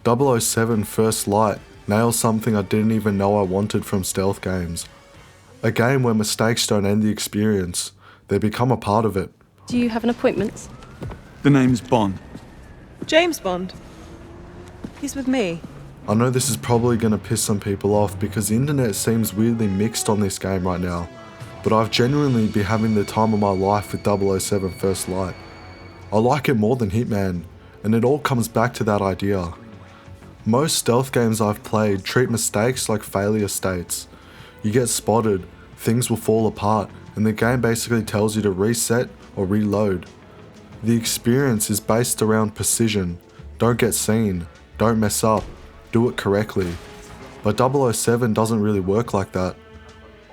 007 First Light nails something I didn't even know I wanted from stealth games. A game where mistakes don't end the experience, they become a part of it. Do you have an appointment? The name's Bond. James Bond. He's with me. I know this is probably going to piss some people off because the internet seems weirdly mixed on this game right now, but I've genuinely been having the time of my life with 007 First Light. I like it more than Hitman, and it all comes back to that idea. Most stealth games I've played treat mistakes like failure states. You get spotted, things will fall apart, and the game basically tells you to reset or reload. The experience is based around precision. Don't get seen, don't mess up, do it correctly. But 007 doesn't really work like that.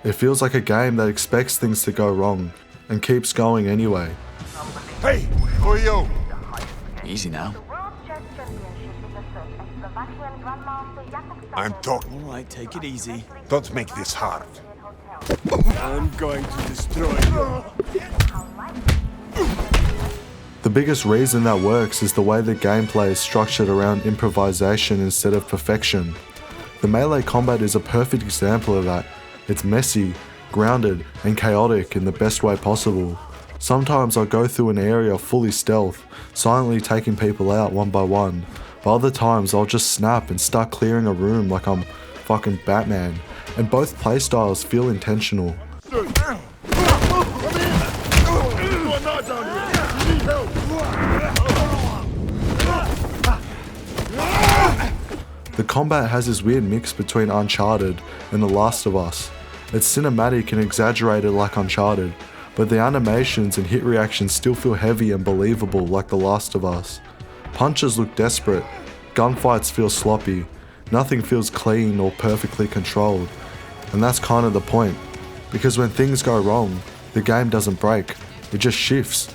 It feels like a game that expects things to go wrong, and keeps going anyway. Hey, who are you? Easy now. I'm talking. Alright, take it easy. Don't make this hard. I'm going to destroy you. The biggest reason that works is the way the gameplay is structured around improvisation instead of perfection. The melee combat is a perfect example of that. It's messy, grounded, and chaotic in the best way possible. Sometimes I'll go through an area fully stealth, silently taking people out one by one, but other times I'll just snap and start clearing a room like I'm fucking Batman, and both playstyles feel intentional. The combat has this weird mix between Uncharted and The Last of Us. It's cinematic and exaggerated like Uncharted, but the animations and hit reactions still feel heavy and believable like The Last of Us. Punches look desperate, gunfights feel sloppy, nothing feels clean or perfectly controlled. And that's kind of the point, because when things go wrong, the game doesn't break, it just shifts.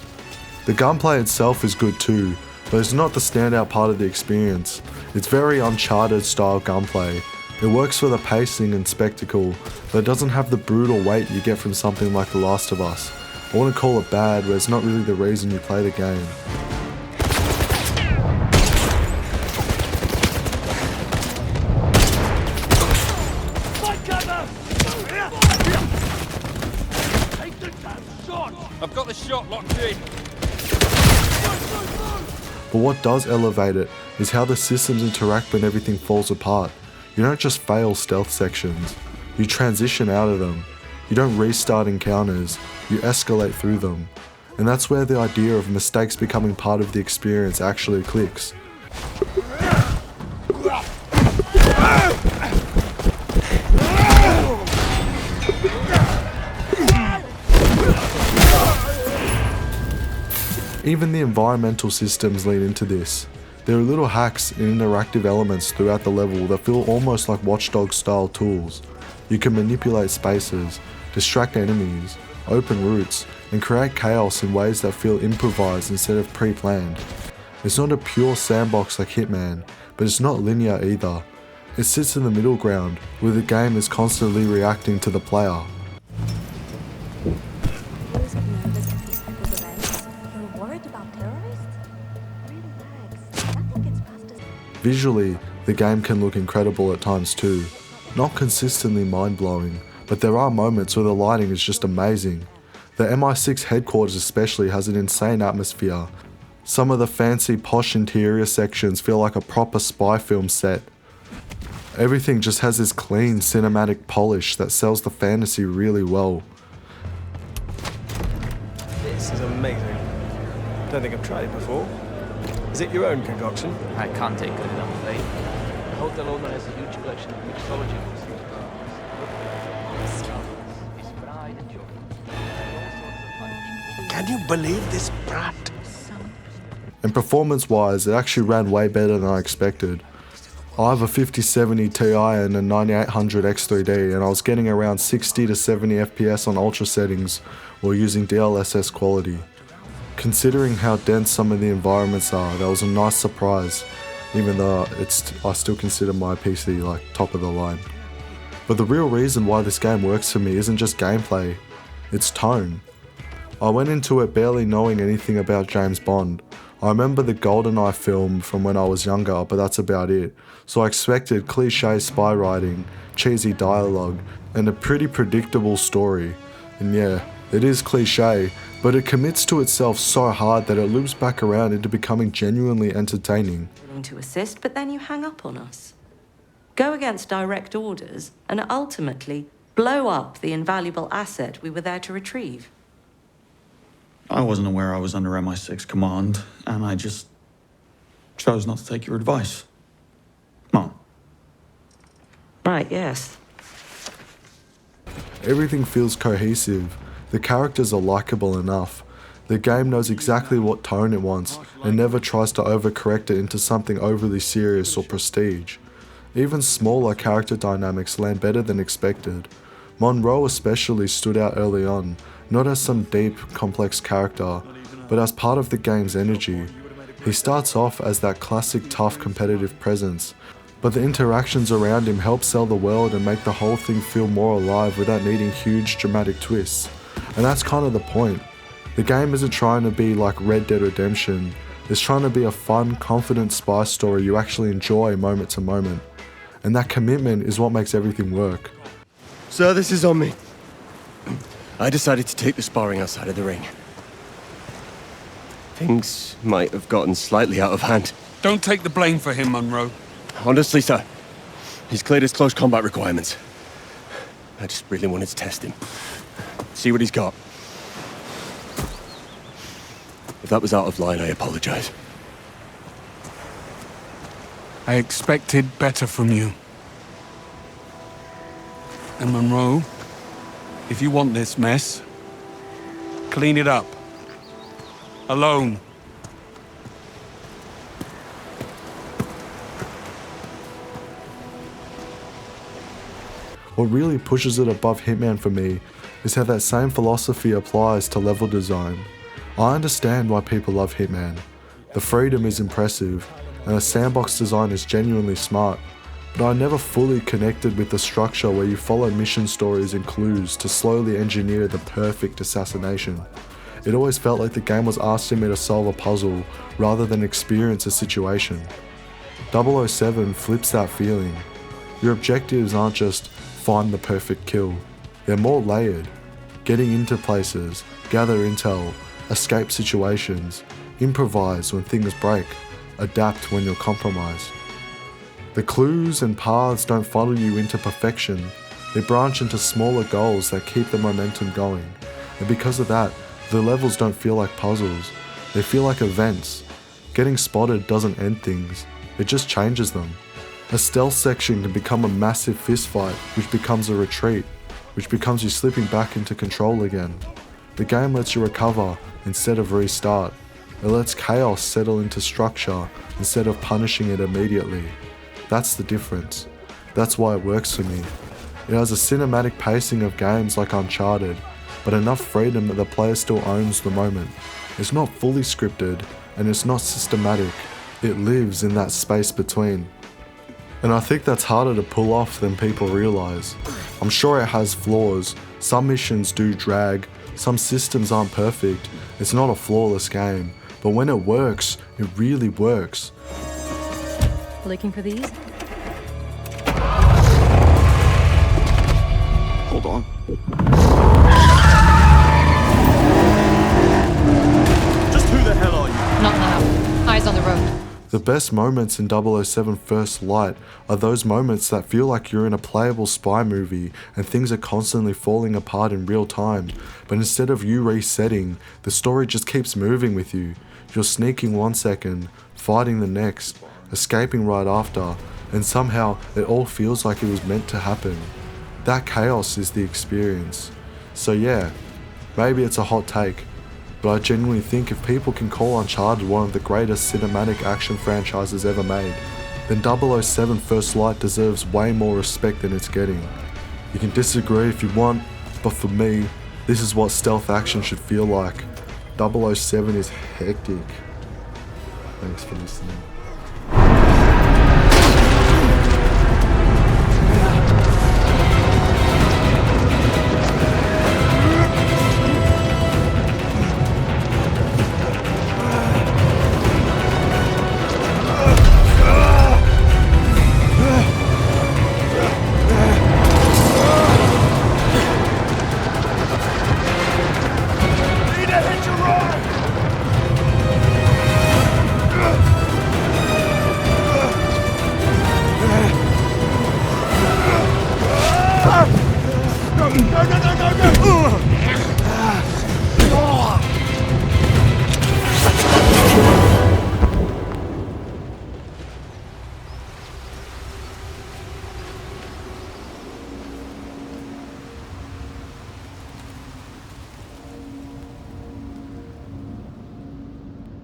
The gunplay itself is good too, but it's not the standout part of the experience. It's very Uncharted style gunplay. It works for the pacing and spectacle, but it doesn't have the brutal weight you get from something like The Last of Us. I wouldn't call it bad, but it's not really the reason you play the game. I've got the shot locked in. But what does elevate it is how the systems interact when everything falls apart. You don't just fail stealth sections, you transition out of them. You don't restart encounters, you escalate through them. And that's where the idea of mistakes becoming part of the experience actually clicks. Even the environmental systems lean into this. There are little hacks and interactive elements throughout the level that feel almost like Watch Dogs style tools. You can manipulate spaces, distract enemies, open routes, and create chaos in ways that feel improvised instead of pre-planned. It's not a pure sandbox like Hitman, but it's not linear either. It sits in the middle ground, where the game is constantly reacting to the player. Visually, the game can look incredible at times too. Not consistently mind-blowing, but there are moments where the lighting is just amazing. The MI6 headquarters especially has an insane atmosphere. Some of the fancy posh interior sections feel like a proper spy film set. Everything just has this clean cinematic polish that sells the fantasy really well. This is amazing. Don't think I've tried it before. Is it your own concoction? I can't take credit, I'm afraid. The hotel owner has a huge collection of mixology books. His pride and joy. Can you believe this brat? And performance-wise, it actually ran way better than I expected. I have a 5070 Ti and a 9800 X3D, and I was getting around 60 to 70 FPS on ultra settings while using DLSS quality. Considering how dense some of the environments are, that was a nice surprise, even though I still consider my PC like top of the line. But the real reason why this game works for me isn't just gameplay, it's tone. I went into it barely knowing anything about James Bond. I remember the GoldenEye film from when I was younger, but that's about it. So I expected cliche spy writing, cheesy dialogue, and a pretty predictable story. And yeah, it is cliche, but it commits to itself so hard that it loops back around into becoming genuinely entertaining. To assist, but then you hang up on us. Go against direct orders and ultimately blow up the invaluable asset we were there to retrieve. I wasn't aware I was under MI6 command, and I just chose not to take your advice. Mom. Right, yes. Everything feels cohesive. The characters are likable enough. The game knows exactly what tone it wants and never tries to overcorrect it into something overly serious or prestige. Even smaller character dynamics land better than expected. Monroe especially stood out early on, not as some deep, complex character, but as part of the game's energy. He starts off as that classic tough competitive presence, but the interactions around him help sell the world and make the whole thing feel more alive without needing huge dramatic twists. And that's kind of the point. The game isn't trying to be like Red Dead Redemption, it's trying to be a fun, confident spy story you actually enjoy moment to moment. And that commitment is what makes everything work. So this is on me. I decided to take the sparring outside of the ring. Things might have gotten slightly out of hand. Don't take the blame for him, Monroe. Honestly, sir, he's cleared his close combat requirements. I just really wanted to test him. See what he's got. If that was out of line, I apologize. I expected better from you. And Monroe, if you want this mess, clean it up. Alone. What really pushes it above Hitman for me is how that same philosophy applies to level design. I understand why people love Hitman. The freedom is impressive, and the sandbox design is genuinely smart, but I never fully connected with the structure where you follow mission stories and clues to slowly engineer the perfect assassination. It always felt like the game was asking me to solve a puzzle rather than experience a situation. 007 flips that feeling. Your objectives aren't just find the perfect kill, they're more layered. Getting into places, gather intel, escape situations, improvise when things break, adapt when you're compromised. The clues and paths don't funnel you into perfection, they branch into smaller goals that keep the momentum going, and because of that, the levels don't feel like puzzles, they feel like events. Getting spotted doesn't end things, it just changes them. A stealth section can become a massive fistfight, which becomes a retreat, which becomes you slipping back into control again. The game lets you recover instead of restart. It lets chaos settle into structure instead of punishing it immediately. That's the difference. That's why it works for me. It has a cinematic pacing of games like Uncharted, but enough freedom that the player still owns the moment. It's not fully scripted, and it's not systematic. It lives in that space between. And I think that's harder to pull off than people realise. I'm sure it has flaws, some missions do drag, some systems aren't perfect, it's not a flawless game, but when it works, it really works. Looking for these? Hold on. Just who the hell are you? Not now. Eyes on the road. The best moments in 007 First Light are those moments that feel like you're in a playable spy movie and things are constantly falling apart in real time, but instead of you resetting, the story just keeps moving with you. You're sneaking 1 second, fighting the next, escaping right after, and somehow it all feels like it was meant to happen. That chaos is the experience. So yeah, maybe it's a hot take, but I genuinely think if people can call Uncharted one of the greatest cinematic action franchises ever made, then 007 First Light deserves way more respect than it's getting. You can disagree if you want, but for me, this is what stealth action should feel like. 007 is hectic. Thanks for listening. No, no, no, no, no, no!